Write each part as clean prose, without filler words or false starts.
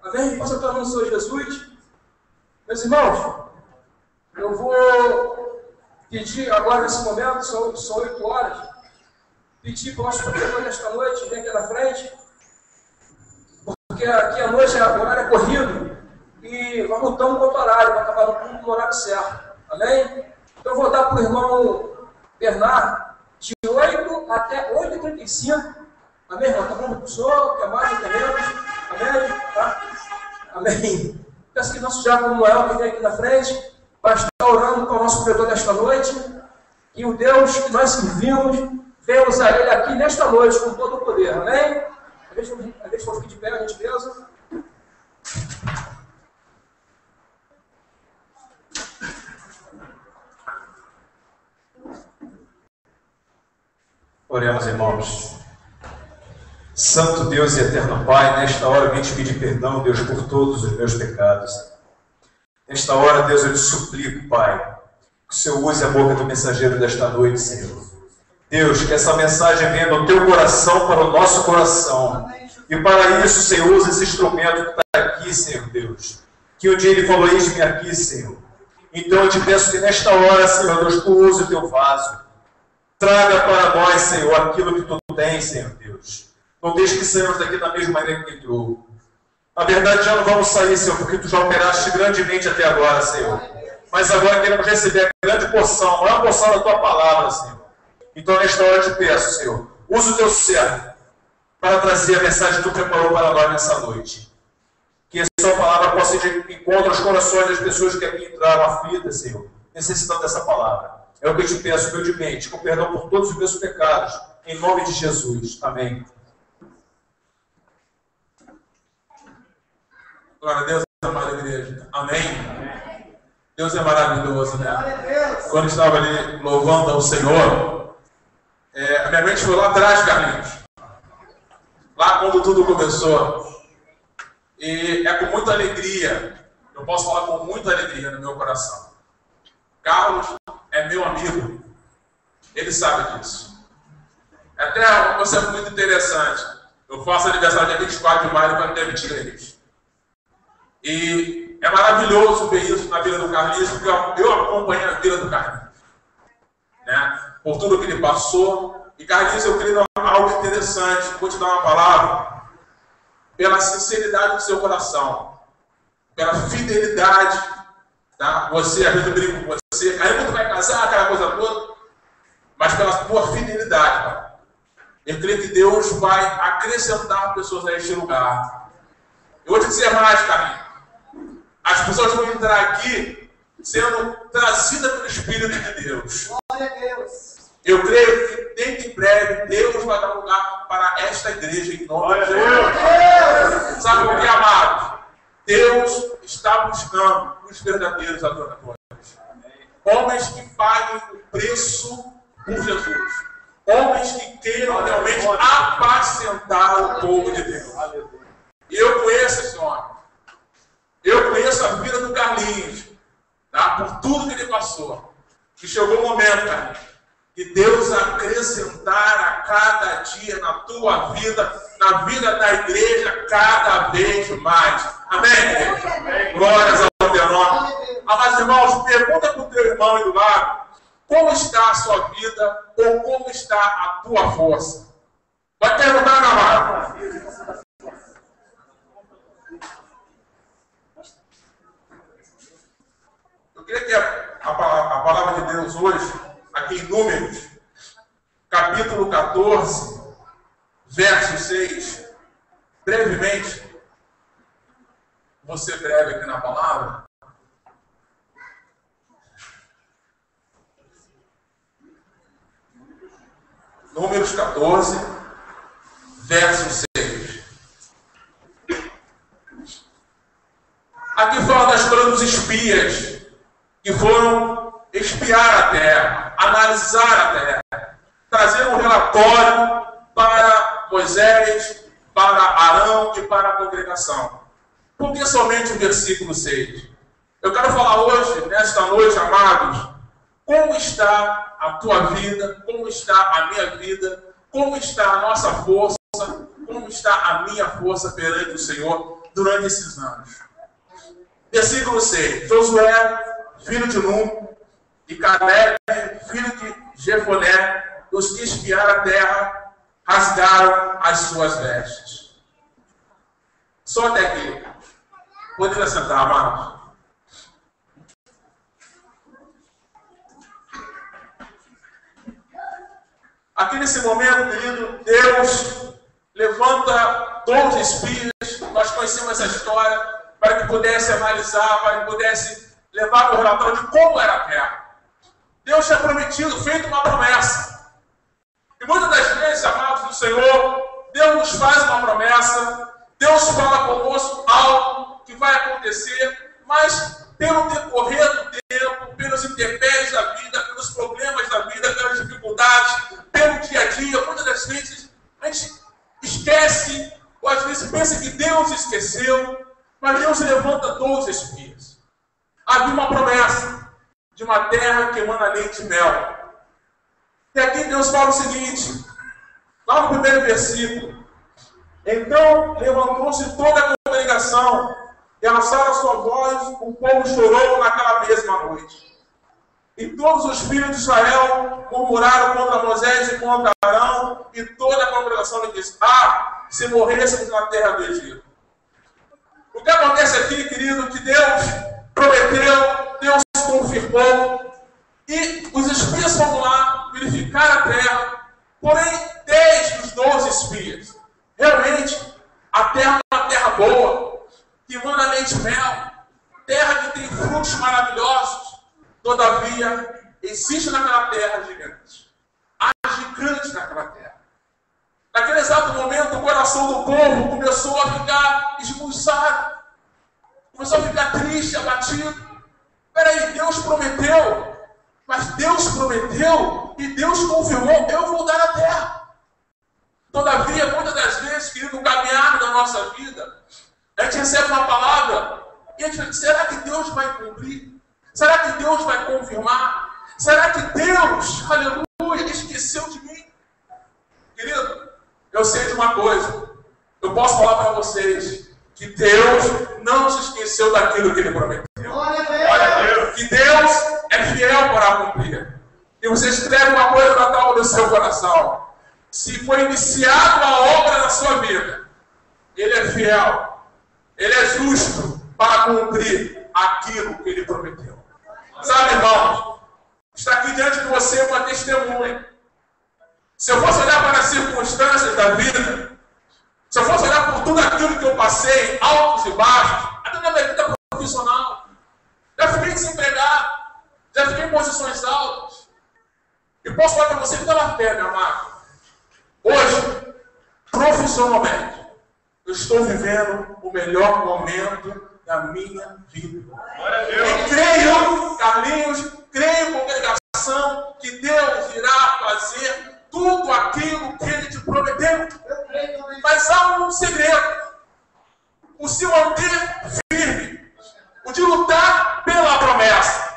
Amém? Posso estar no Senhor Jesus? Meus irmãos, eu vou pedir agora nesse momento, são 8 horas, pedir para o nosso protetor nesta noite, vem aqui na frente, porque aqui à noite o horário é corrido e nós lutamos contra o horário, para acabar no horário certo. Amém? Então eu vou dar para o irmão Bernardo de 8 até 8h35. Amém, irmão? Tá bom para o senhor? Quer mais? Quer menos? Amém? Tá? Amém. Peço que nosso diácono Noel, que vem aqui na frente, vai estar orando com o nosso protetor nesta noite. E o Deus que nós servimos, venha usar ele aqui nesta noite com todo o poder. Amém? A vez que for ficar de pé, a gente pensa. Oremos, irmãos. Santo Deus e eterno Pai, nesta hora eu vim te pedir perdão, Deus, por todos os meus pecados. Nesta hora, Deus, eu te suplico, Pai, que o Senhor use a boca do mensageiro desta noite, Senhor. Deus, que essa mensagem venha do teu coração para o nosso coração. E para isso, Senhor, use esse instrumento que está aqui, Senhor Deus. Que um dia ele falou, eis-me aqui, Senhor. Então eu te peço que nesta hora, Senhor Deus, tu use o teu vaso. Traga para nós, Senhor, aquilo que tu tens, Senhor Deus. Não deixe que saímos daqui da mesma maneira que entrou. Na verdade, já não vamos sair, Senhor, porque tu já operaste grandemente até agora, Senhor. Mas agora queremos receber a grande porção, a maior porção da tua palavra, Senhor. Então, nesta hora, eu te peço, Senhor, usa o teu servo para trazer a mensagem que tu preparou para nós nessa noite. Que a sua palavra possa ir de encontro aos corações das pessoas que aqui entraram aflitas, Senhor, necessitando dessa palavra. É o que eu te peço humildemente, com perdão por todos os meus pecados, em nome de Jesus. Amém. Glória a Deus, amada igreja. Amém? Deus é maravilhoso, né? Quando estava ali louvando ao Senhor, a minha mente foi lá atrás, Carlinhos. Lá quando tudo começou. E é com muita alegria, eu posso falar com muita alegria no meu coração. Carlos é meu amigo. Ele sabe disso. Até uma coisa muito interessante. Eu faço aniversário dia 24 de maio para ter 23. E é maravilhoso ver isso na vida do Carlinhos, porque eu acompanho a vida do Carlinhos, né? Por tudo que ele passou. E Carlinhos, eu queria dar algo interessante. Vou te dar uma palavra. Pela sinceridade do seu coração, pela fidelidade, tá? Você, às vezes eu brigo com você, aí tu vai casar, aquela coisa toda, mas pela tua fidelidade, cara. Eu creio que Deus vai acrescentar pessoas a este lugar. Eu vou te dizer mais, Carlinhos. As pessoas vão entrar aqui sendo trazidas pelo Espírito de Deus. Glória a Deus. Eu creio que dentro em breve Deus vai dar lugar para esta igreja em nome de Jesus. Sabe por que, amados? Deus está buscando os verdadeiros adoradores. Homens que paguem o preço por Jesus. Homens que queiram realmente apacentar o povo de Deus. E eu conheço esse homem. Eu conheço a vida do Carlinhos, tá? Por tudo que ele passou. E chegou o momento, Carlinhos, que Deus acrescentar a cada dia na tua vida, na vida da igreja, cada vez mais. Amém? Amém. Glórias ao teu nome. Amados irmãos, pergunta para o teu irmão aí do lado, como está a sua vida ou como está a tua força? Vai perguntar, meu amado. Eu queria que a palavra de Deus hoje, aqui em Números, capítulo 14, verso 6, brevemente, você breve aqui na palavra. Números 14, verso 6. Aqui fala da escolha dos espias, que foram espiar a terra, analisar a terra, trazer um relatório para Moisés, para Arão e para a congregação. Por que somente o versículo 6? Eu quero falar hoje, nesta noite, amados, como está a tua vida, como está a minha vida, como está a nossa força, como está a minha força perante o Senhor, durante esses anos. Versículo 6. Josué, filho de Num, e Caleb, filho de Jefoné, os que espiaram a terra, rasgaram as suas vestes. Só até aqui. Poderia sentar, amados? Aqui nesse momento, querido, Deus levanta 12 espias. Nós conhecemos essa história para que pudesse analisar, para que pudesse levar o relatório de como era a terra. Deus tinha prometido, feito uma promessa. E muitas das vezes, amados do Senhor, Deus nos faz uma promessa, Deus fala conosco algo que vai acontecer, mas pelo decorrer do tempo, pelos intempéries da vida, pelos problemas da vida, pelas dificuldades, pelo dia a dia, muitas das vezes a gente esquece, ou às vezes pensa que Deus esqueceu, mas Deus levanta 12 espias. Havia uma promessa de uma terra que emana leite e mel. E aqui Deus fala o seguinte, lá no primeiro versículo: então levantou-se toda a congregação e alçaram a sua voz, o povo chorou naquela mesma noite. E todos os filhos de Israel murmuraram contra Moisés e contra Arão, e toda a congregação lhe disse: se morrêssemos na terra do Egito. O que acontece aqui, querido, que Deus prometeu, Deus confirmou, e os espias foram lá verificar a terra, porém 10 dos 12 espias, realmente, a terra é uma terra boa, que emana leite e mel, terra que tem frutos maravilhosos. Todavia, existe naquela terra gigantes. Há gigantes naquela terra. Naquele exato momento, o coração do povo começou a ficar esmiuçado. Começou a ficar triste, abatido. Peraí, Deus prometeu. Mas Deus prometeu e Deus confirmou: eu vou dar a terra. Todavia, muitas das vezes, querido, no caminhar da nossa vida, a gente recebe uma palavra e a gente diz: será que Deus vai cumprir? Será que Deus vai confirmar? Será que Deus, aleluia, esqueceu de mim? Querido, eu sei de uma coisa. Eu posso falar para vocês que Deus não se esqueceu daquilo que Ele prometeu. Olha a Deus. Que Deus é fiel para cumprir. E você escreve uma coisa na tábua do seu coração. Se foi iniciada a obra na sua vida, Ele é fiel. Ele é justo para cumprir aquilo que Ele prometeu. Sabe, irmãos, está aqui diante de você uma testemunha. Se eu fosse olhar para as circunstâncias da vida, se eu fosse olhar por tudo aquilo que eu passei, altos e baixos, até na minha vida profissional, já fiquei desempregado, já fiquei em posições altas. E posso falar para você pela fé, meu amado. Hoje, profissionalmente, eu estou vivendo o melhor momento da minha vida. E creio, Carlinhos, creio, congregação, que Deus irá fazer tudo aquilo que Ele te prometeu. Mas há um segredo: o se manter firme, o de lutar pela promessa.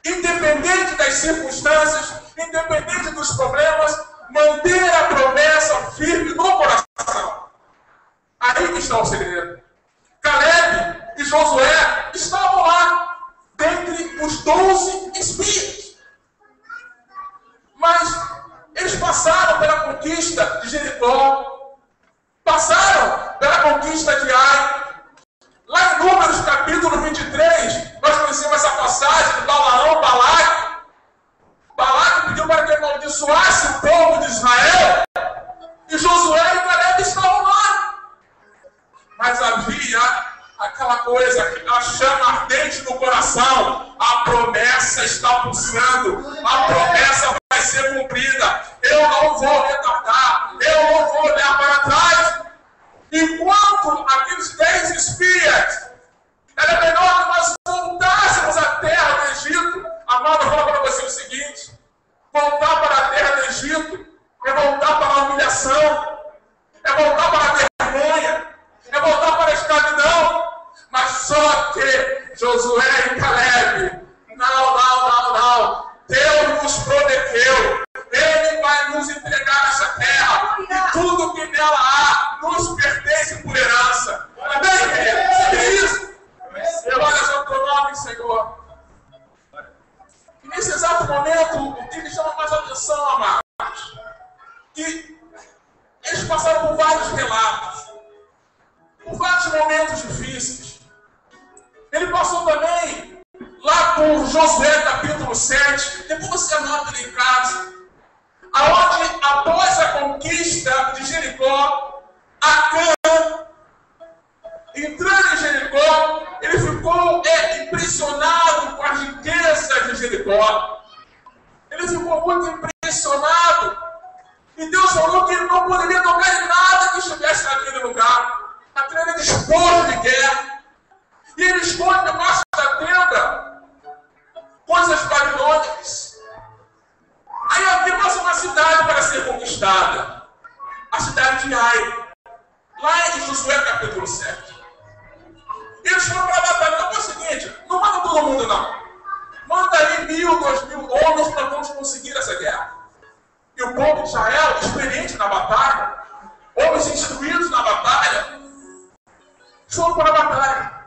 Independente das circunstâncias, independente dos problemas, manter a promessa firme no coração. Aí que está o segredo. Caleb e Josué estavam lá, dentre os 12 espias. Mas eles passaram pela conquista de Jericó, passaram pela conquista de Ai. Lá em Números, capítulo 23, nós conhecemos essa passagem de Balaque. Balaque pediu para que amaldiçoasse o povo de Israel, e Josué e Caleb estavam lá. Mas havia aquela coisa, a chama ardente no coração. A promessa está pulsando, a promessa vai ser cumprida. Eu não vou retardar, eu não vou olhar para trás. Enquanto aqueles 10 espias, era melhor que nós voltássemos à terra do Egito. Amado, eu falo para você o seguinte: voltar para a terra do Egito é voltar para a humilhação, é voltar para a vergonha, é voltar para a escravidão. Mas só que Josué e Caleb, não. Deus nos prometeu. Ele vai nos entregar essa terra. E tudo que nela há nos pertence por herança. Amém, querido? momentos difíceis. Ele passou também lá por Josué capítulo 7, depois você anota ali em casa, aonde após a conquista de Jericó, Acã, entrando em Jericó, ele ficou impressionado com as riquezas de Jericó. Ele ficou muito impressionado. E Deus falou que ele não poderia tocar em nada que estivesse naquele lugar. Aquele era despojo de guerra. E ele esconde debaixo da tenda coisas babilônicas. Aí havia mais uma cidade para ser conquistada. A cidade de Ai. Lá em Josué capítulo 7. Eles foram para a batalha. Então é o seguinte, não manda todo mundo não. Manda aí 1.000, 2.000 homens para nós conseguir essa guerra. E o povo de Israel, experiente na batalha, homens instruídos na batalha, foram para a batalha.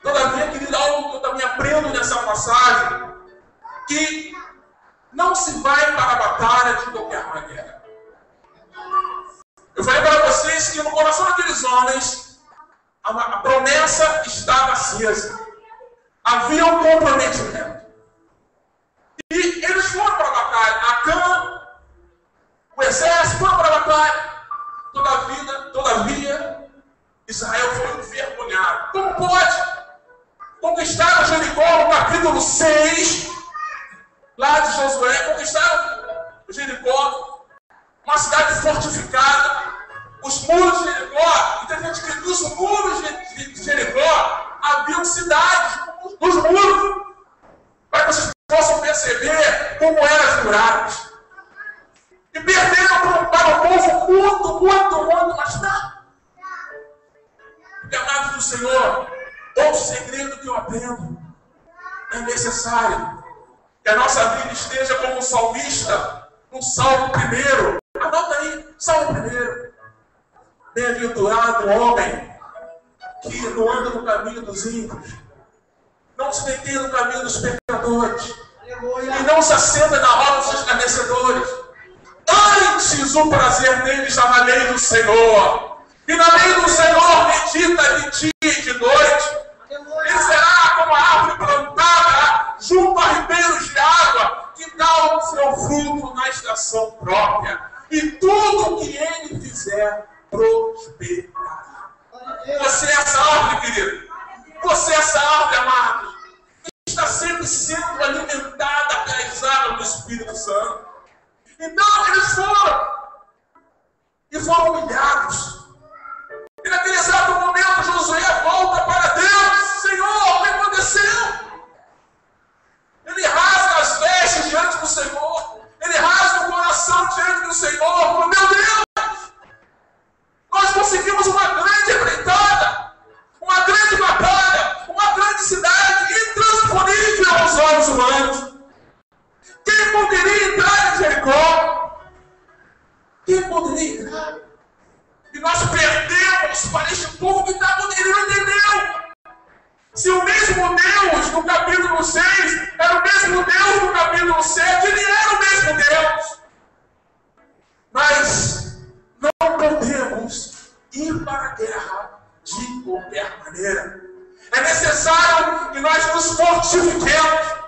Todavia, querido, algo que eu também aprendo nessa passagem, que não se vai para a batalha de qualquer maneira. Eu falei para vocês que no coração daqueles homens, a promessa estava acesa. Havia um comprometimento. E eles foram para a batalha. Acã, o exército foram para a batalha. Todavia, Israel foi envergonhado. Como pode conquistar Jericó no capítulo 6, lá de Josué, conquistaram Jericó, uma cidade fortificada. Os muros de Jericó, interessante que dos muros de Jericó haviam cidades nos muros, para que vocês possam perceber como eram as muralhas. E perderam para o povo muito, mas não. Porque, amados do Senhor, outro segredo que eu aprendo, é necessário que a nossa vida esteja como o salmista, no Salmo 1. Anota aí, Salmo 1. Bem-aventurado o homem que não anda no caminho dos ímpios, não se detém no caminho dos pecadores, e não se assenta na roda dos escarnecedores. Antes o prazer dele está na lei do Senhor, e na lei do Senhor medita de dia e de noite. Ele será como a árvore plantada junto a ribeiros de água, que dá o seu fruto na estação própria, e tudo o que ele fizer prosperará. Você é essa árvore, querido. Você é essa árvore, amado, que está sempre sendo alimentada pelas águas do Espírito Santo. Então eles foram humilhados. E naquele exato momento Josué volta para Deus. Senhor, o que aconteceu? Ele rasga as vestes diante do Senhor. Ele rasga o coração diante do Senhor. Meu Deus! Nós conseguimos uma grande empreitada, uma grande batalha, uma grande cidade intransponível aos olhos humanos. Quem poderia entrar em Jericó? Quem poderia entrar? E nós perdemos para este povo que está poderia entender. Se o mesmo Deus no capítulo 6 era o mesmo Deus no capítulo 7, ele era o mesmo Deus. Mas não podemos ir para a guerra de qualquer maneira. É necessário que nós nos fortifiquemos.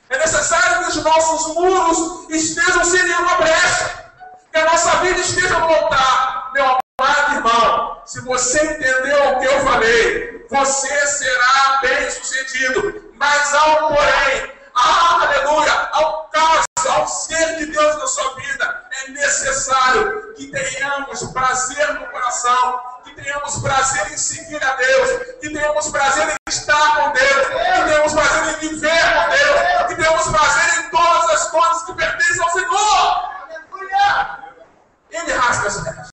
É necessário que os nossos muros estejam sem nenhuma brecha. Que a nossa vida esteja no altar. Meu amado irmão, se você entendeu o que eu falei, você será bem sucedido. Mas há um porém, aleluia, ao caso, ao ser de Deus na sua vida, é necessário que tenhamos prazer no coração, que tenhamos prazer em seguir a Deus, que tenhamos prazer em estar com Deus, que tenhamos prazer em viver com Deus, que tenhamos prazer em todas as coisas que pertencem ao Senhor. Ele rasga as vestes.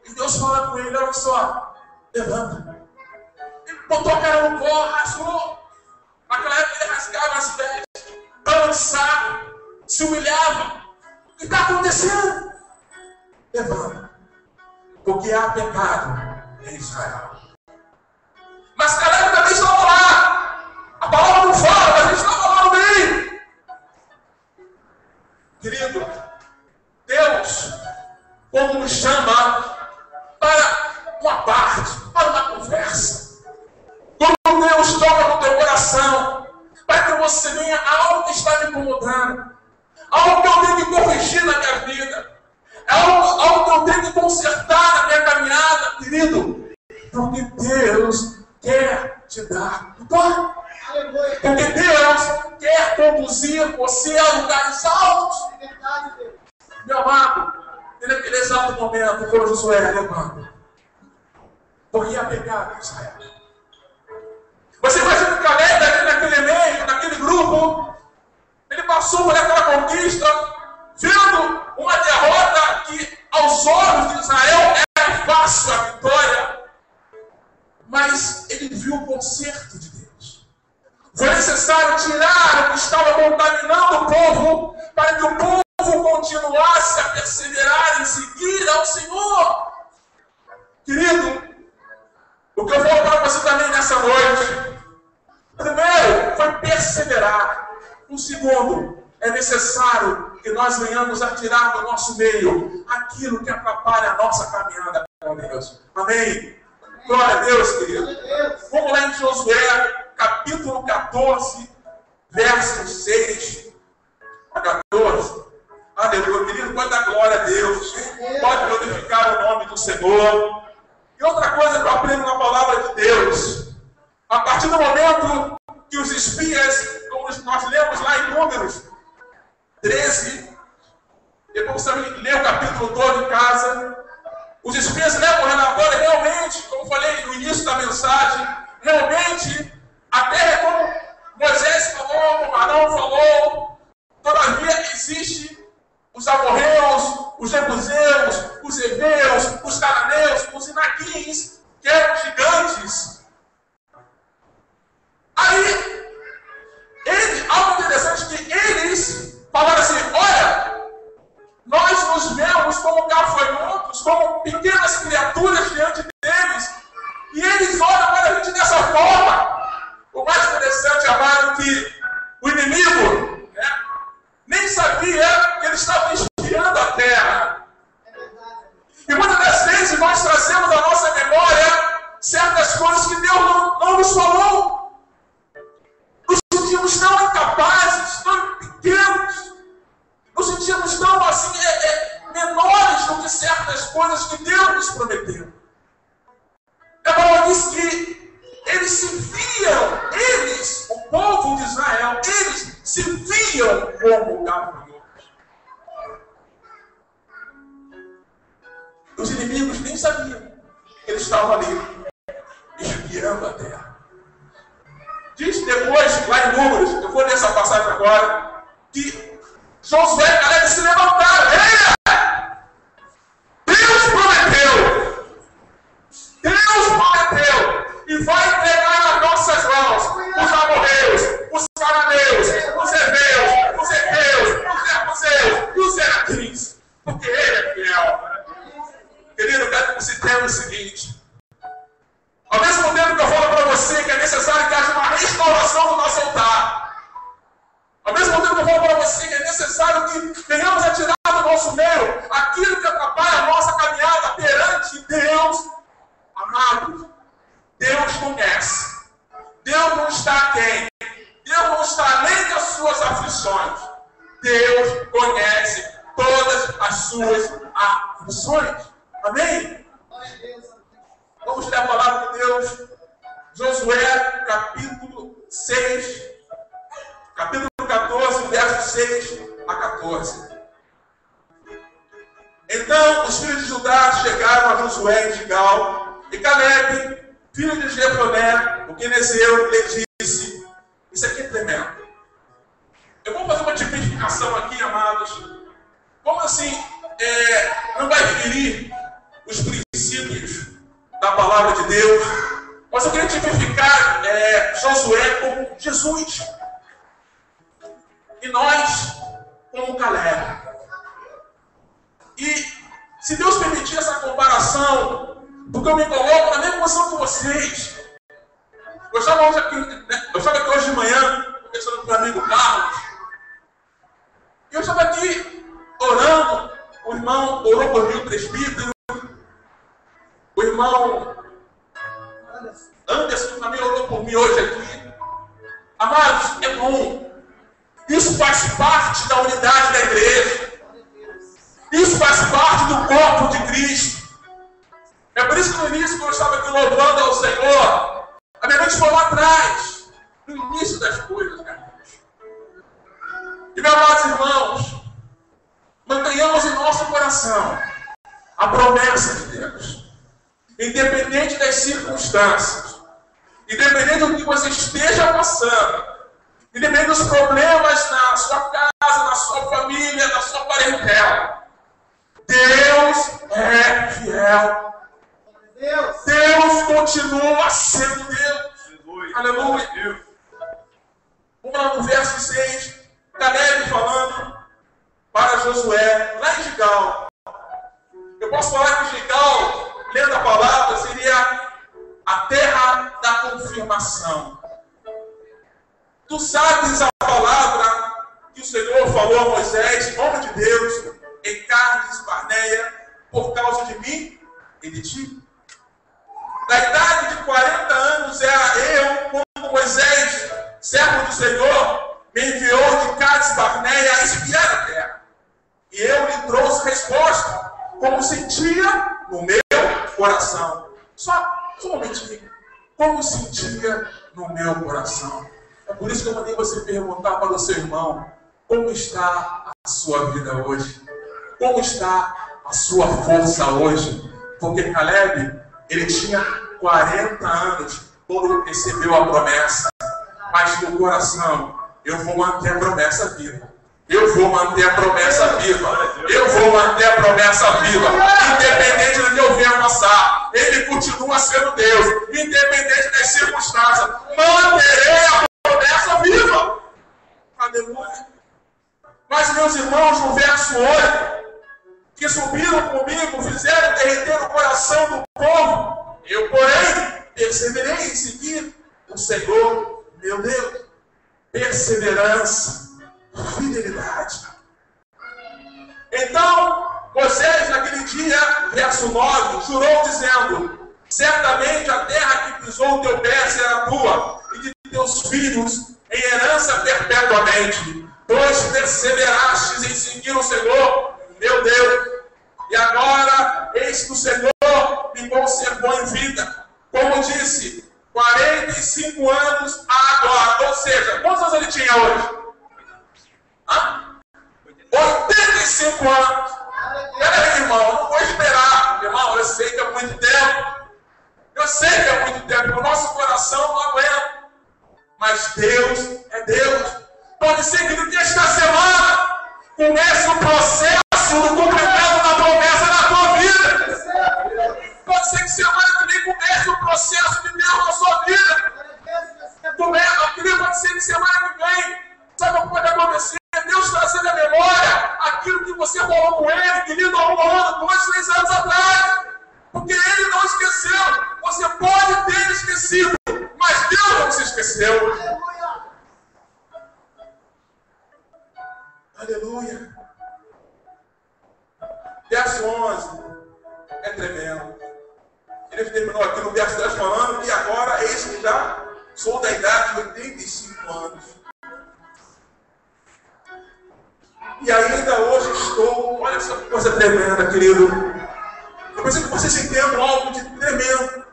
E Deus fala com ele, olha só, levanta. Ele botou a cara no pó, rasgou. Naquela época ele rasgava as vestes, balançava, se humilhava. O que está acontecendo? Levanta. Porque há pecado em Israel. Mas Caleb também estava lá. A palavra não fala, mas ele estava lá no meio. Querido, Deus, como nos chama para uma parte. conversa. Quando Deus toca no teu coração, para que você venha algo que está me incomodando, algo que eu tenho que corrigir na minha vida, algo que eu tenho que consertar na minha caminhada, querido, porque Deus quer te dar vitória. Porque Deus quer conduzir você a lugares altos. Meu amado, naquele exato momento, foi Josué levando. Porque a pegada de Israel. Você imagina que Caleb ali naquele meio, naquele grupo, ele passou por aquela conquista, vendo uma derrota que aos olhos de Israel era fácil a vitória, mas ele viu o conserto de Deus. Foi necessário tirar o que estava contaminando o povo, para que o povo continuasse a perseverar e seguir ao Senhor. Querido, o que eu falo para você também nessa noite, primeiro, foi perseverar. O segundo, é necessário que nós venhamos a tirar do nosso meio aquilo que atrapalha a nossa caminhada com Deus. Amém? Glória a Deus, querido. Vamos lá em Josué, capítulo 14, versos 6 a 14. Aleluia, querido, pode dar glória a Deus. Pode glorificar o nome do Senhor. E outra coisa que eu aprendo na palavra de Deus, a partir do momento que os espias, como nós lemos lá em Números 13, depois você lê o capítulo todo em casa, os espias levam o relatório realmente, como falei no início da mensagem, realmente a terra é como Moisés falou, como Arão falou, todavia existe os amorreus, os jebuseus, os heveus, os cananeus, os inaquins, que eram gigantes. Aí, algo interessante que eles falaram assim, olha, nós nos vemos como gafanhotos, como pequenas criaturas diante deles, e eles olham para a gente dessa forma. O mais interessante, amado, é que o inimigo, nem sabia que ele estava espiando a terra. E muitas das vezes nós trazemos à nossa memória certas coisas que Deus não nos falou. Nos sentimos tão incapazes, tão pequenos, nos sentimos tão assim, menores do que certas coisas que Deus nos prometeu. A palavra diz que eles se viam, o povo de Israel, eles se viam como gafanhotos. Os inimigos nem sabiam que eles estavam ali, espiando a terra. Diz depois, lá em Números, eu vou ler essa passagem agora, que Josué e Caleb se levantaram. Deus prometeu e vai entregar nas nossas mãos os amorreus, os cananeus, os heveus, os heteus, os jebuseus e os inaquins, porque Ele é fiel. Querido, eu quero que você entenda o seguinte: ao mesmo tempo que eu falo para você que é necessário que haja uma restauração do nosso altar, ao mesmo tempo que eu falo para você que é necessário que venhamos a tirar do nosso meio aquilo que atrapalha a nossa caminhada perante Deus, amado, Deus conhece. Deus não está aquém. Deus não está além das suas aflições. Deus conhece todas as suas aflições. Amém? Vamos ler a palavra de Deus. Josué, capítulo 6, capítulo 14, versos 6 a 14. Então os filhos de Judá chegaram a Josué em Gilgal, e Caleb, filho de Jefoné, o quenezeu, lhe disse: isso aqui é tremendo. Eu vou fazer uma tipificação aqui, amados. Como assim não vai ferir os princípios da palavra de Deus, mas eu queria tipificar Josué como Jesus e nós como Caleb. E se Deus permitir essa comparação, porque eu me coloco na mesma posição que vocês. Eu estava aqui hoje de manhã, conversando com o meu amigo Carlos, e eu estava aqui orando. O irmão orou por mim, o presbítero. O irmão Anderson também orou por mim hoje aqui. Amados, é bom. Isso faz parte da unidade da igreja. Isso faz parte do corpo de Cristo. É por isso que no início, quando eu estava aqui louvando ao Senhor, a minha mente foi lá atrás, no início das coisas, cara. E, meus amados irmãos, mantenhamos em nosso coração a promessa de Deus. Independente das circunstâncias, independente do que você esteja passando, independente dos problemas na sua casa, na sua família, na sua parentela, Deus é fiel. Deus continua sendo Deus. Aleluia. Vamos lá no verso 6. Caleb falando para Josué, lá em Gigal. Eu posso falar que Gigal, lendo a palavra, seria a terra da confirmação. Tu sabes a palavra que o Senhor falou a Moisés, homem de Deus, em carne esparneia, por causa de mim e de ti. Na idade de 40 anos era eu, quando Moisés, servo do Senhor, me enviou de Cades Barneia a espiar a terra. E eu lhe trouxe resposta, como sentia no meu coração. Só um momentinho. Como sentia no meu coração. É por isso que eu mandei você perguntar para o seu irmão, como está a sua vida hoje? Como está a sua força hoje? Porque Caleb, ele tinha 40 anos quando recebeu a promessa. Mas no coração, eu vou manter a promessa viva. Eu vou manter a promessa viva. Eu vou manter a promessa viva. Independente do que eu venha passar, Ele continua sendo Deus. Independente das circunstâncias, manterei a promessa viva. Aleluia. Mas, meus irmãos, no verso 8, que subiram comigo, fizeram derreter o coração do povo. Eu, porém, perseverei em seguir o Senhor, meu Deus. Perseverança, fidelidade. Então, Moisés, naquele dia, verso 9, jurou dizendo: certamente a terra que pisou o teu pé será tua, e de teus filhos em herança perpetuamente, pois perseverastes em seguir o Senhor, meu Deus. E agora, eis que o Senhor me conservou em vida. Como disse, 45 anos agora. Ou seja, quantos anos ele tinha hoje? 85 anos. Peraí, irmão, eu não vou esperar. Irmão, eu sei que é muito tempo. Eu sei que é muito tempo. O nosso coração não aguenta. Mas Deus é Deus. Pode ser que no esta semana comece o processo do cumprimento da promessa na tua vida. Pode ser que semana que vem comece o processo de Deus na sua vida. Pode ser que semana que vem, sabe o que pode acontecer? Deus trazendo à memória aquilo que você falou com Ele, querido, há 1 ano, 2, 3 anos atrás. Porque Ele não esqueceu. Você pode ter esquecido, mas Deus não se esqueceu. Aleluia. Verso 11 é tremendo. Ele terminou aqui no verso 10 falando que agora, eis que já sou da idade de 85 anos. E ainda hoje estou, olha essa coisa tremenda, querido. Eu preciso que vocês entendam algo de tremendo.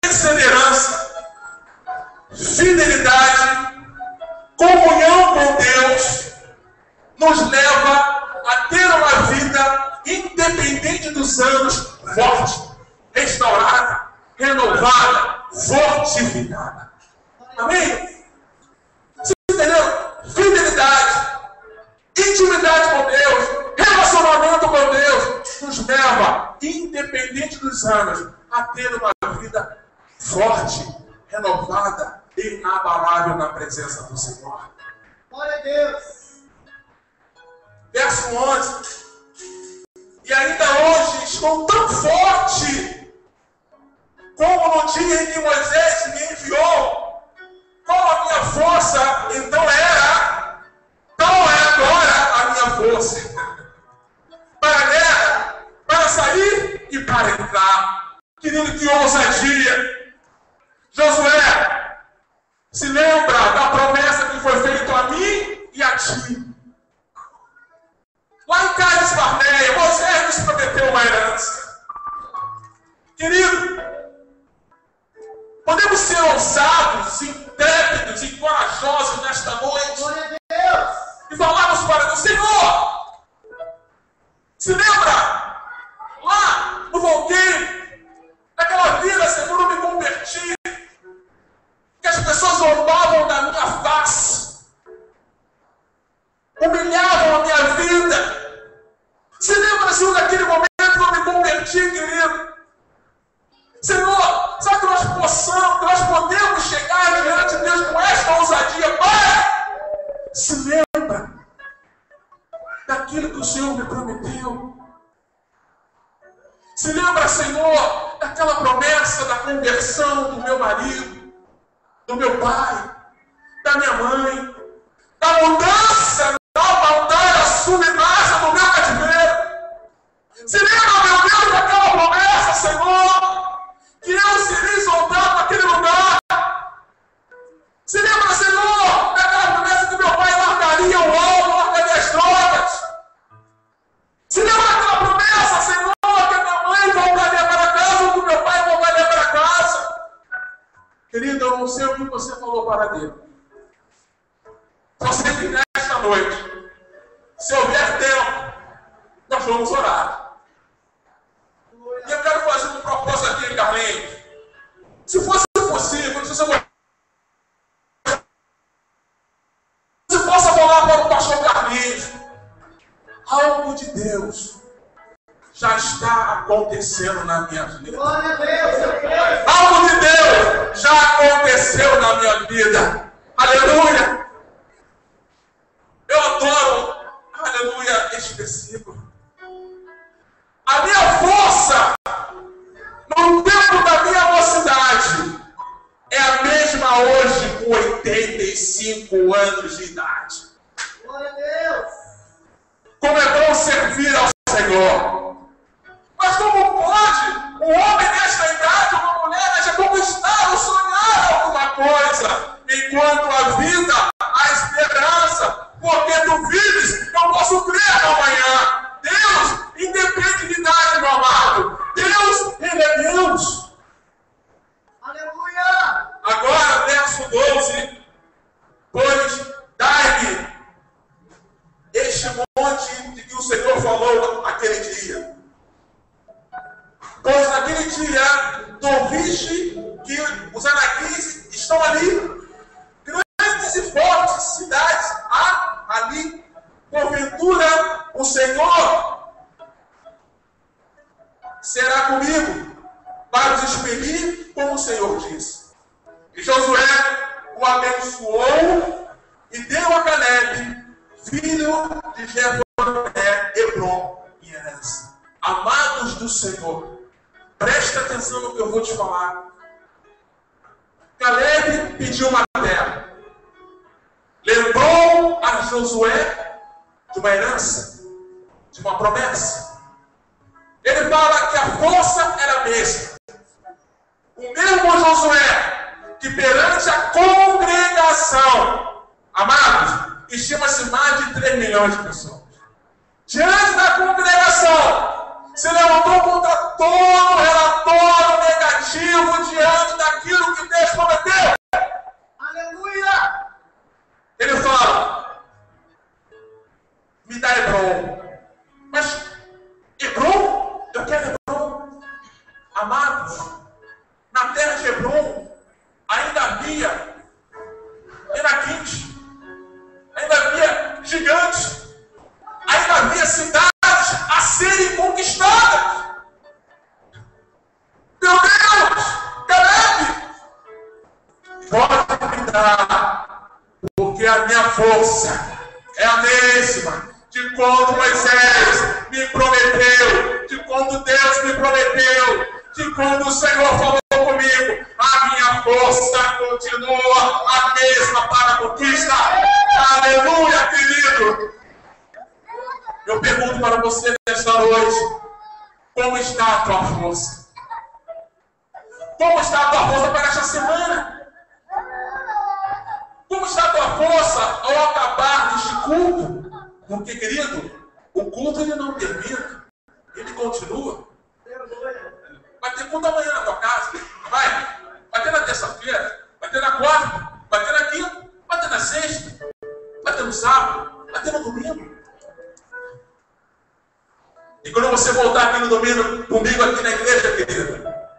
Perseverança, fidelidade, comunhão com Deus, nos leva a ter uma vida independente dos anos, forte, restaurada, renovada, fortificada. Amém? Você entendeu? Fidelidade, intimidade com Deus, relacionamento com Deus, nos leva, independente dos anos, a ter uma vida forte, renovada e inabalável na presença do Senhor. Glória a Deus. Verso 11. E ainda hoje estou tão forte como no dia em que Moisés me enviou. Qual a minha força então era? Tal é agora a minha força. Para a guerra, para sair e para entrar. Querido, que ousadia, ousados, intrépidos e corajosos nesta noite. E falamos para Deus: Senhor, se lembra lá no Volqueiro, naquela vida, Senhor, eu me converti, que as pessoas zombavam da minha face, humilhavam a minha vida. Se lembra, Senhor, daquele momento que eu me converti, querido? Senhor, sabe que nós podemos chegar diante de Deus com esta ousadia? Pai, se lembra daquilo que o Senhor me prometeu. Se lembra, Senhor, daquela promessa da conversão do meu marido, do meu pai, da minha mãe, da mudança nova, altar, submassa do meu cativeiro. Se lembra, meu Deus, daquela promessa, Senhor, que eu seria exaltado naquele lugar. Se lembra, Senhor, daquela promessa que meu pai largaria o álcool, largaria as drogas. Se lembra daquela promessa, Senhor, que a minha mãe voltaria para casa ou que o meu pai voltaria para casa. Querido, eu não sei o que você falou para Deus. Só sei que nesta noite, se houver tempo, nós vamos orar. E eu quero fazer um propósito aqui, Carlinhos. Se fosse possível, se você possa falar para o pastor Carlinhos, algo de Deus já está acontecendo na minha vida. Algo de Deus já aconteceu na minha vida. Aleluia! Eu adoro, aleluia, este versículo. A minha força no tempo da minha mocidade é a mesma hoje com 85 anos de idade. Glória a Deus! Como é bom servir ao Senhor. Mas como pode um homem nesta idade, uma mulher, já conquistar ou sonhar alguma coisa, enquanto a vida, a esperança, porque tu vives, eu posso crer no amanhã. Deus independe de idade, meu amado. Deus, Ele é Deus. Aleluia! Agora, verso 12. Pois dai-me este monte de que o Senhor falou naquele dia. Pois naquele dia tu viste que os anaquins estão ali, grandes e fortes cidades há ali. Porventura o Senhor será comigo para os expelir, como o Senhor disse. E Josué o abençoou e deu a Caleb, filho de Jefoné, Hebron e herança. Amados do Senhor, presta atenção no que eu vou te falar. Caleb pediu uma terra. Lembrou a Josué de uma herança, de uma promessa. Ele fala que a força era a mesma. O mesmo Josué que perante a congregação, amados, estima-se mais de 3 milhões de pessoas. Diante da congregação, se levantou contra todo relatório negativo diante daquilo que Deus prometeu. Aleluia! Ele fala: me dá Hebron. Mas Hebron? Eu quero Hebron. Amados, na terra de Hebron ainda havia anaquins, ainda havia gigantes, ainda havia cidades a serem conquistadas. Meu Deus, Caleb, pode me dar, porque a minha força é a mesma de quando Moisés me prometeu, de quando Deus me prometeu, de quando o Senhor falou comigo. A minha força continua a mesma para a conquista. Aleluia, querido. Eu pergunto para você nesta noite: como está a tua força? Como está a tua força para esta semana? Como está a tua força ao acabar deste culto? Porque, querido, o culto ele não termina, ele continua. Vai ter culto amanhã na tua casa, vai ter na terça-feira, voltar aqui no domingo comigo aqui na igreja, querida,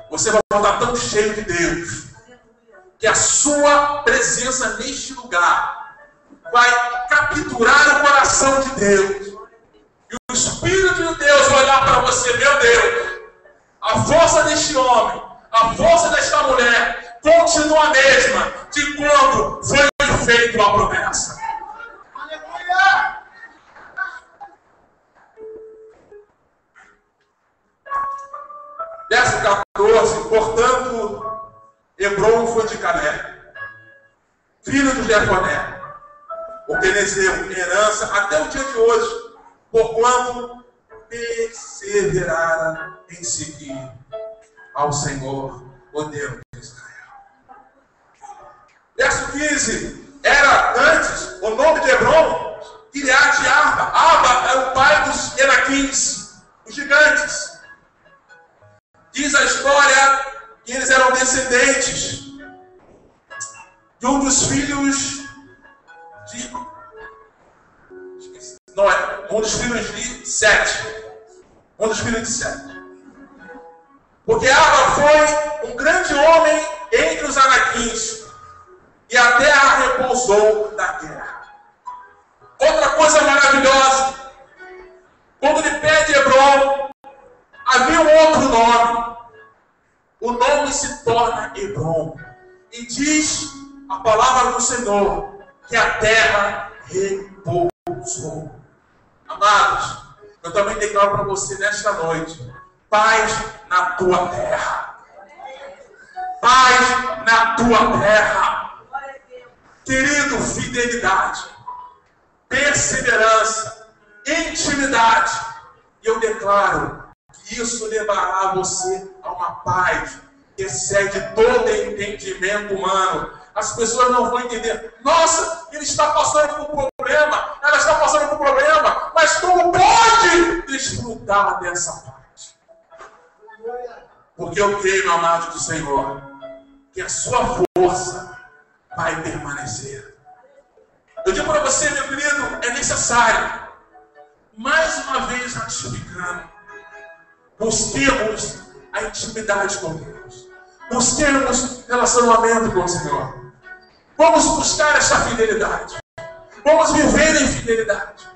você vai voltar tão cheio de Deus, que a sua presença neste lugar vai capturar o coração de Deus. E o Espírito de Deus vai olhar para você, meu Deus, a força deste homem, a força desta mulher continua a mesma de quando foi feita a promessa. Aleluia! Verso 14, portanto, Hebron foi de Caleb, filho de Jefoné, o Quenezeu, em herança até o dia de hoje, porquanto perseverara em seguir ao Senhor, o Deus de Israel. Verso 15, era antes o nome de Hebron, Kiriat Arba. Arba era o pai dos Enaquins, os gigantes. Diz a história que eles eram descendentes de um dos filhos de... Não é, um dos filhos de Sete. Um dos filhos de Sete. Porque Arba foi um grande homem entre os Anaquins. E a terra repousou da guerra. Outra coisa maravilhosa. Quando ele pede Hebron, havia um outro nome. O nome se torna Hebron. E diz a palavra do Senhor que a terra repousou. Amados, eu também declaro para você nesta noite: paz na tua terra. Paz na tua terra. Querido, fidelidade, perseverança, intimidade. E eu declaro que isso levará você a uma paz que excede todo entendimento humano. As pessoas não vão entender. Nossa, ele está passando por um problema, ela está passando por um problema, mas como pode desfrutar dessa paz? Porque eu creio, meu amado do Senhor, que a sua força vai permanecer. Eu digo para você, meu querido, é necessário, mais uma vez ratificando, busquemos a intimidade com Deus. Busquemos relacionamento com o Senhor. Vamos buscar essa fidelidade. Vamos viver em fidelidade.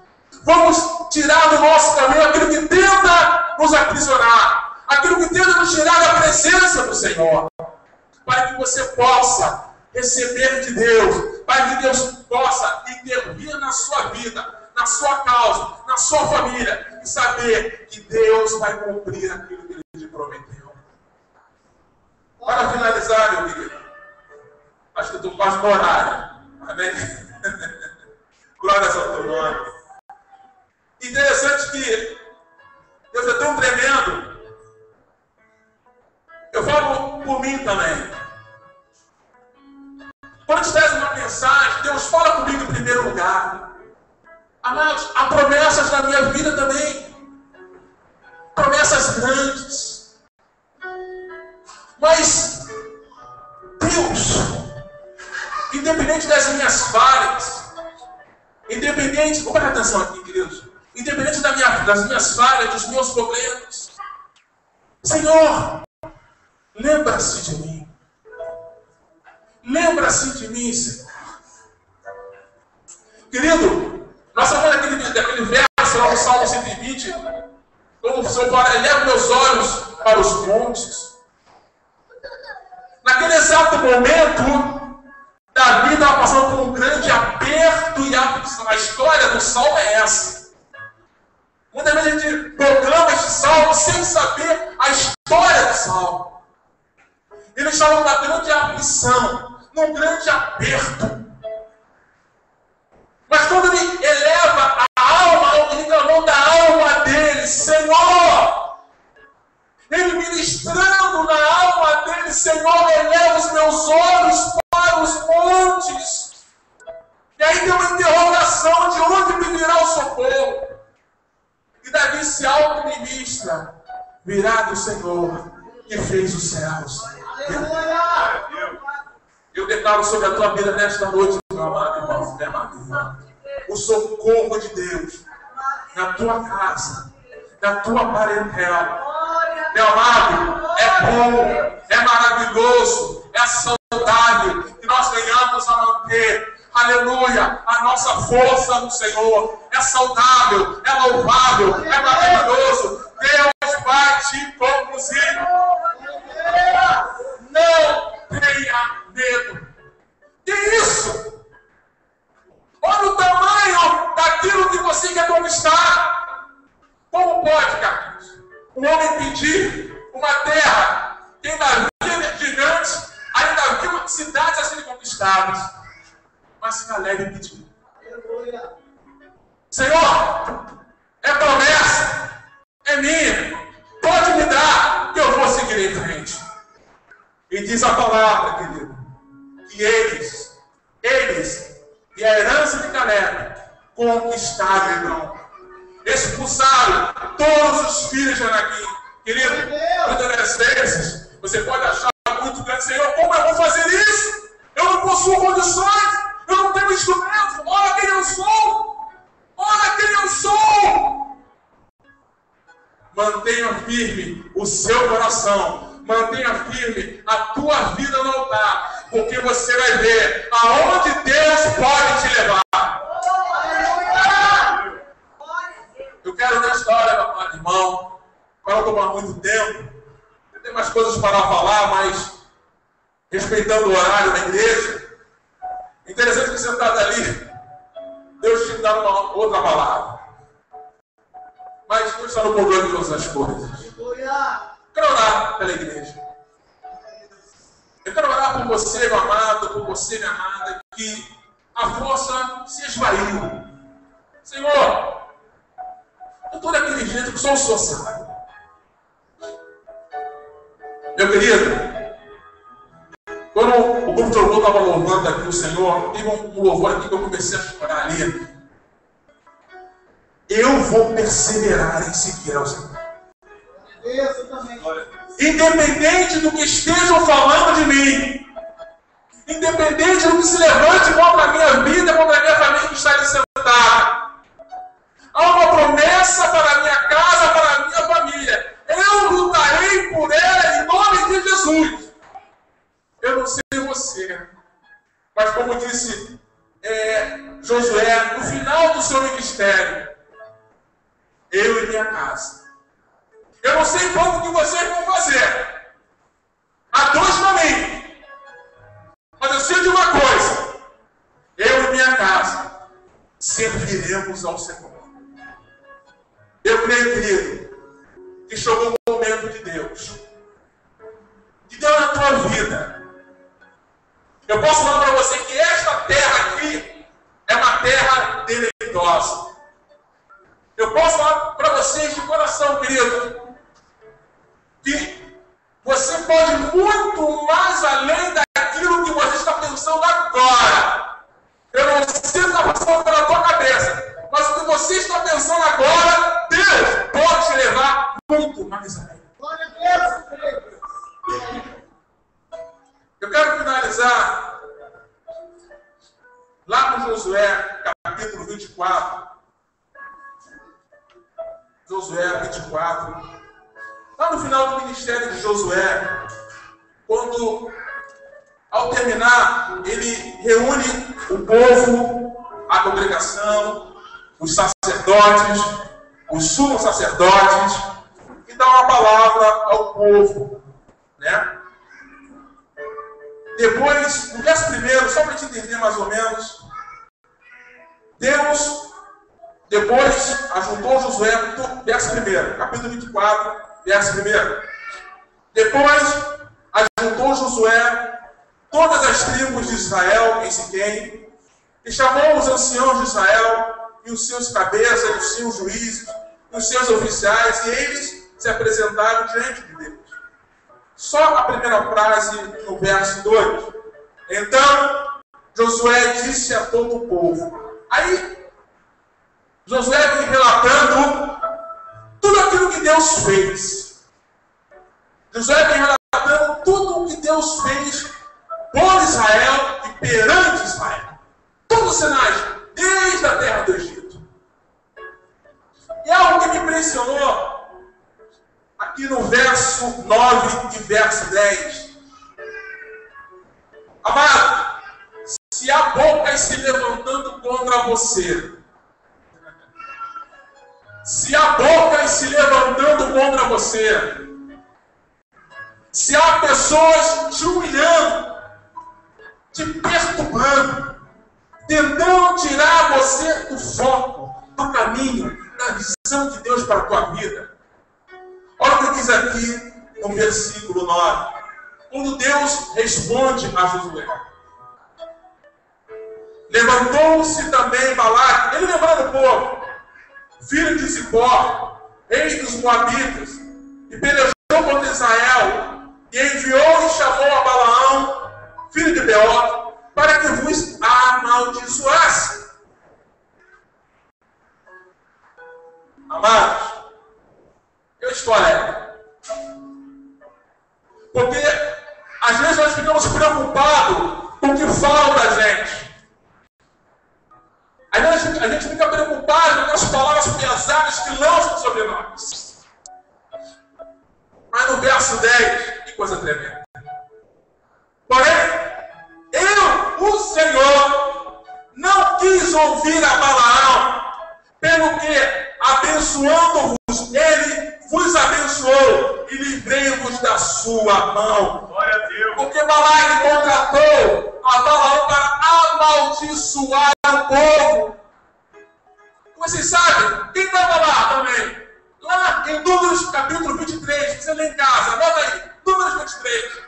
Vamos tirar do nosso caminho aquilo que tenta nos aprisionar, aquilo que tenta nos tirar da presença do Senhor, para que você possa receber de Deus, para que Deus possa intervir na sua vida, na sua causa, na sua família, e saber que Deus vai cumprir aquilo que Ele te prometeu. Para finalizar, meu querido, acho que eu estou quase no horário. Amém? Glórias ao teu nome. Interessante que Deus é tão tremendo. Eu falo por mim também. Quando a gente traz uma mensagem, Deus fala comigo em primeiro lugar. Amados, há promessas na minha vida também. Promessas grandes. Mas Deus, independente das minhas falhas, independente, presta atenção aqui, queridos, independente das minhas falhas, dos meus problemas, Senhor, lembra-se de mim. Lembra-se de mim, Senhor. Querido, nós estamos daquele verso lá no Salmo 120, como o Senhor fala, eleva meus olhos para os montes. Naquele exato momento, Davi estava passando por um grande aperto e aflição. A história do Salmo é essa. Muitas vezes a gente proclama este Salmo sem saber a história do Salmo. Ele estava numa grande aflição, num grande aperto. Mas quando ele eleva a alma, ele clamou da alma dele, Senhor, ele ministrando na alma dele, Senhor, eleva os meus olhos para os montes. E aí tem uma interrogação de onde me virá o socorro. E Davi se auto-ministra, virá do Senhor que fez os céus. Eu declaro sobre a tua vida nesta noite, meu amado irmão, minha amada irmã, o socorro de Deus na tua casa, da tua parentela. Meu amado, é bom, é maravilhoso, é saudável, que nós venhamos a manter, aleluia, a nossa força no Senhor. É saudável, é louvável, é maravilhoso. Deus vai te conduzir. Não tenha medo. Que isso? Olha o tamanho daquilo que você quer conquistar. Como pode, Carlos, um homem pedir uma terra que ainda havia gigantes, ainda havia cidades a serem conquistadas? Mas Caleb pediu: Senhor, é promessa, é minha, pode me dar, que eu vou seguir em frente. E diz a palavra, querido, que eles e a herança de Caleb conquistaram Hebron, expulsaram todos os filhos de Anaquim. Querido, muitas das vezes você pode achar muito grande: Senhor, como eu vou fazer isso? Eu não possuo condições, eu não tenho instrumentos. Olha quem eu sou, olha quem eu sou. Mantenha firme o seu coração, mantenha firme a tua vida no altar, porque você vai ver aonde Deus pode te levar. Eu quero nesta hora, meu amado irmão, para não tomar muito tempo, tem mais coisas para falar, mas respeitando o horário da igreja, interessante que sentado ali, Deus te dá uma outra palavra. Mas Deus está no controle de todas as coisas. Quero orar pela igreja. Eu quero orar por você, meu amado, por você, minha amada, que a força se esvaiu. Senhor, eu estou daquele jeito que só o Senhor sabe. Meu querido, quando o grupo de louvor estava louvando aqui o Senhor, teve um louvor aqui que eu comecei a chorar ali. Eu vou perseverar em seguir ao Senhor. Independente do que estejam falando de mim, independente do que se levante contra a minha vida, contra a minha família que está ali sentada, há uma promessa para a minha casa, para a minha família. Eu lutarei por ela em nome de Jesus. Eu não sei você, mas como disse Josué, no final do seu ministério, eu e minha casa. Eu não sei como que vocês vão fazer. Há dois caminhos. Mas eu sei de uma coisa: eu e minha casa serviremos ao Senhor. Eu creio, querido, que chegou o momento de Deus na tua vida. Eu posso falar para você que esta terra aqui é uma terra deleitosa. Eu posso falar para vocês de coração, querido, que você pode ir muito mais além daquilo que você está pensando agora. Eu não sei o que está passando pela tua cabeça, mas o que você está pensando agora, Deus pode te levar muito mais além. Eu quero finalizar lá com Josué, capítulo 24. Josué 24. Lá no final do ministério de Josué, quando, ao terminar, ele reúne o povo, a congregação, os sacerdotes, os sumos sacerdotes, e dá uma palavra ao povo, né? Depois, no verso 1, só para te entender mais ou menos, Deus, depois, ajuntou Josué, verso 1, capítulo 24, verso 1. Depois, ajuntou Josué todas as tribos de Israel em Siquém, e chamou os anciãos de Israel, e os seus cabeças, e os seus juízes, e os seus oficiais, e eles se apresentaram diante de Deus. Só a primeira frase no verso 2. Então, Josué disse a todo o povo. Aí, Josué vem relatando tudo aquilo que Deus fez. Josué vem relatando tudo o que Deus fez por Israel e perante Israel. Todos os sinais, desde a terra do Egito. E algo que me impressionou aqui no verso 9 e verso 10. Amado, se há bocas se levantando contra você, se há bocas se levantando contra você, se há pessoas te humilhando, te perturbando, tentando tirar você do foco, do caminho, da visão de Deus para a tua vida. Olha o que diz aqui no versículo 9. Quando Deus responde a Josué. Levantou-se também Balaque, ele lembrando o povo, filho de Zippor, rei dos Moabitas, e pelejou contra Israel, e enviou e chamou a Balaão, filho de Beor, para que vos amaldiçoasse. Amados, eu estou alegre. Porque às vezes nós ficamos preocupados com o que falam da gente. Às vezes a gente fica preocupado com as palavras pesadas que lançam sobre nós. Mas no verso 10, que coisa tremenda. Porém, eu, o Senhor, não quis ouvir a Balaão, pelo que, abençoando-vos, ele vos abençoou e livrei-vos da sua mão. Glória a Deus. Porque Balaque contratou a Balaão para amaldiçoar o povo. Vocês sabem, quem estava lá também? Lá em Números capítulo 23, você lê em casa, anota aí, Números 23.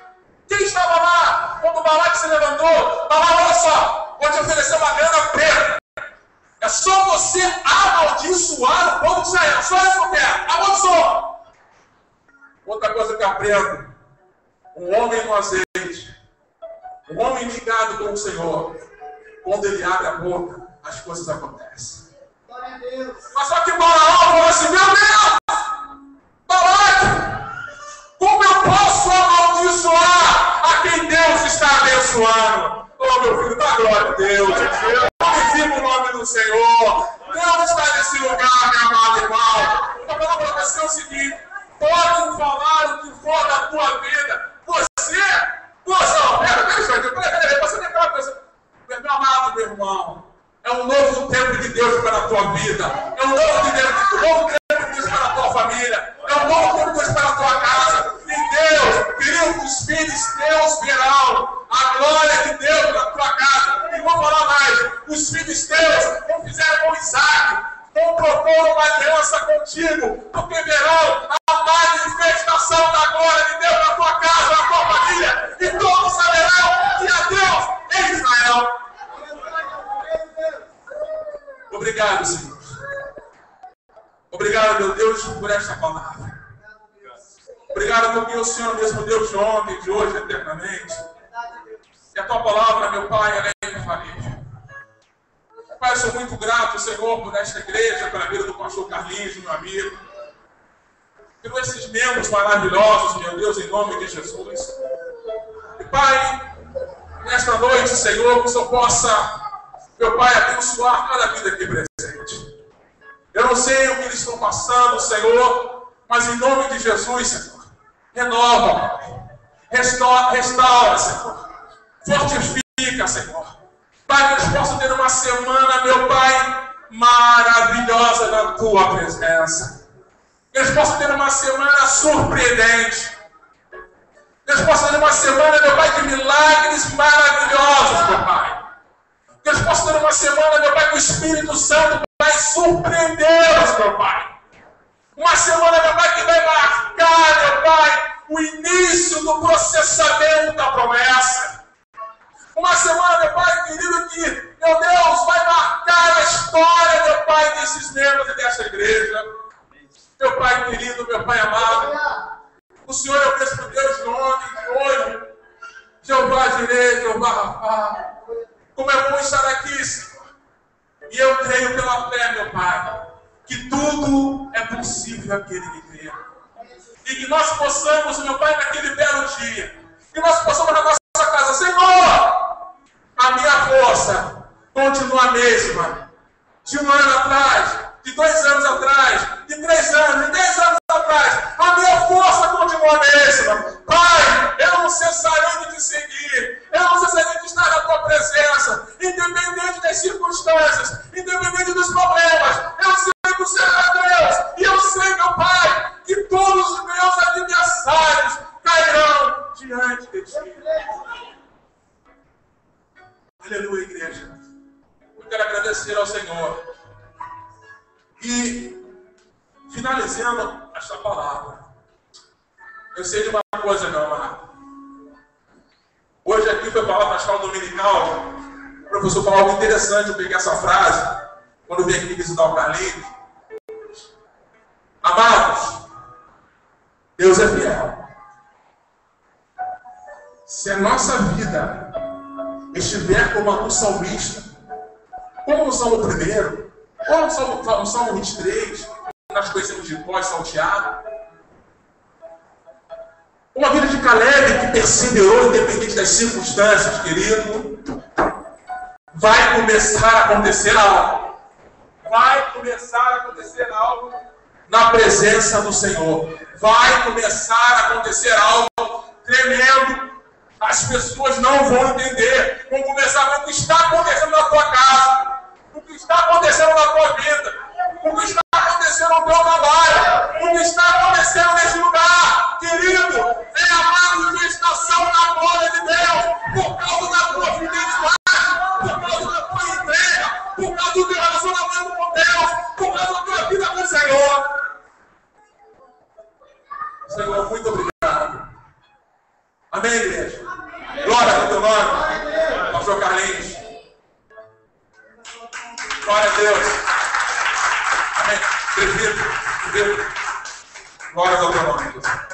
Quem estava lá quando Balaque se levantou? Balaão, olha só, vou te oferecer uma grana preta. É só você amaldiçoar o povo de Israel. Só isso que eu quero. Amaldiçoa. Outra coisa que eu aprendo. Um homem no azeite. Um homem ligado com o Senhor. Quando ele abre a boca, as coisas acontecem. Glória a Deus. Mas só que Balaão falou assim, meu Deus! Balaque! Como eu posso amaldiçoar a quem Deus está abençoando? Oh, meu filho, dá glória a Deus. Glorifica o nome do Senhor. Deus está nesse lugar, meu amado irmão. Eu estou falando para você o seguinte: podem falar o que for da tua vida. Você não tem aquela coisa. Meu amado, meu irmão, é um novo tempo de Deus para a tua vida. É um novo tempo de Deus para a tua família. É um novo tempo de Deus para a tua casa. E Deus, querido, os filhos teus verão a glória de Deus na tua casa. E vou falar mais: os filhos teus não fizeram com Isaac, não propõem uma aliança contigo, porque verão a manifestação da glória de Deus na tua casa, na tua família, e todos saberão que há Deus em Israel. Obrigado, Senhor. Obrigado, meu Deus, por esta palavra. Obrigado porque o Senhor mesmo Deus de ontem, de hoje, eternamente. E a tua palavra, meu Pai, ela é infalível. Pai, eu sou muito grato, Senhor, por esta igreja, pela vida do pastor Carlinhos, meu amigo. Por esses membros maravilhosos, meu Deus, em nome de Jesus. E Pai, nesta noite, Senhor, que o Senhor possa, meu Pai, abençoar cada vida aqui presente. Eu não sei o que eles estão passando, Senhor, mas em nome de Jesus, Senhor, renova, Pai. Restaura, Senhor. Fortifica, Senhor. Pai, que eles possam ter uma semana, meu Pai, maravilhosa na tua presença. Que eles possam ter uma semana surpreendente. Que eles possam ter uma semana, meu Pai, de milagres maravilhosos, meu Pai. Que eles possam ter uma semana, meu Pai, que o Espírito Santo vai surpreendê-los, meu Pai. Uma semana, meu Pai, que vai marcar, meu Pai, o início do processamento da promessa. Uma semana, meu Pai querido, que, meu Deus, vai marcar a história, meu Pai, desses membros e dessa igreja. Meu Pai querido, meu Pai amado, o Senhor é o mesmo Deus de ontem, de hoje. Jeová Jireh, Jeová Rapá. Como é bom estar aqui, Senhor. E eu creio pela fé, meu Pai, que tudo é possível àquele que crê. E que nós possamos, meu Pai, naquele belo dia, que nós possamos na nossa casa, Senhor, a minha força continua a mesma. De um ano atrás, de 2 anos atrás, de 3 anos, de 10 anos atrás, a minha Aleluia, igreja. Eu quero agradecer ao Senhor. E, finalizando esta palavra, eu sei de uma coisa, meu amado. Hoje aqui foi palavra na escola dominical. O professor falou algo interessante. Eu peguei essa frase quando vim aqui visitar o Carlinhos. Amados, Deus é fiel. Se a nossa vida estiver como a do salmista, como no Salmo 1, ou no Salmo 23, nós conhecemos de pós salteado, uma vida de Caleb que perseverou independente das circunstâncias, querido, vai começar a acontecer algo. Vai começar a acontecer algo na presença do Senhor. Vai começar a acontecer algo tremendo. As pessoas não vão entender. Vão começar a ver o que está acontecendo na tua casa, o que está acontecendo na tua vida, o que está acontecendo no teu trabalho, o que está acontecendo neste lugar. Querido, venha a manifestação da glória de Deus por causa da tua fidelidade, por causa da tua entrega, por causa do teu relacionamento com Deus, por causa da tua vida com o Senhor. Senhor, muito obrigado. Amém, igreja? Glória ao teu nome, pastor Carlinhos. Glória a Deus. Amém. Prefiro. Glória ao teu nome, Deus.